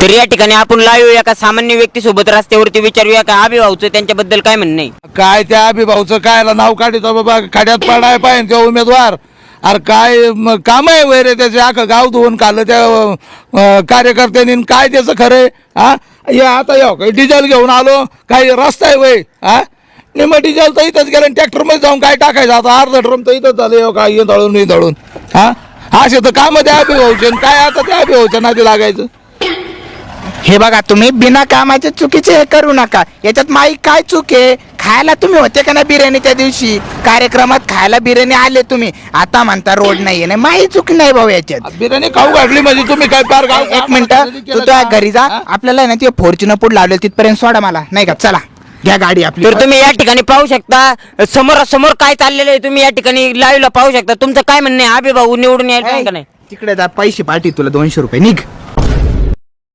तर या ठिकाणी आपण लावूया का सामान्य व्यक्ती सोबत रस्त्यावरती विचारूया का अभिभावचं त्यांच्याबद्दल काय म्हणणं आहे. काय त्या अभिभावचं कायला नाव काढितो बाबा, खड्यात पडाय पाहिजे तो उमेदवार. अरे काय काम आहे वैरे त्याचे, अख्खं गाव धुवून खाल्लं त्या कार्यकर्त्यांनी. काय त्याचं खरंय हा? या आता या डिझेल घेऊन आलो, काही रस्ता आहे वय हा? निम डिझेल तर इथंच गेलं, ट्रॅक्टरमध्ये जाऊन काय टाकायचं आता, अर्धा ड्रम तर इथंच झालं काय दळून दळून हा? असे तर काम त्या अभिभावचे, काय आता त्या अभिभावच्या नादी लागायचं. हे बघा, तुम्ही बिना कामाचे चुकीचे हे करू नका. याच्यात माई काय चूक आहे? खायला तुम्ही होते का ना बिर्याणी त्या दिवशी कार्यक्रमात, खायला बिर्याणी आले तुम्ही, आता म्हणता रोड नाहीये. नाही, माई चूक नाही भाऊ याच्यात. बिर्याणी खाऊ घातली म्हणजे तुम्ही काय पार गाव. एक मिनिट, तू त्या घरी जा, आपल्याला ना ते फॉर्च्युनर पुढे लावले तिथपर्यंत सोडा मला, नाही का? चला घ्या गाडी आपली. तर तुम्ही या ठिकाणी पाहू शकता समोरासमोर काय चाललेलं आहे, तुम्ही या ठिकाणी लाईव्हला पाहू शकता. तुमचं काय म्हणणं आहे, अभिभाऊ निवडून यायला का नाही? तिकडे जा, पैसे पाठी तुला 200 रुपये, निघ.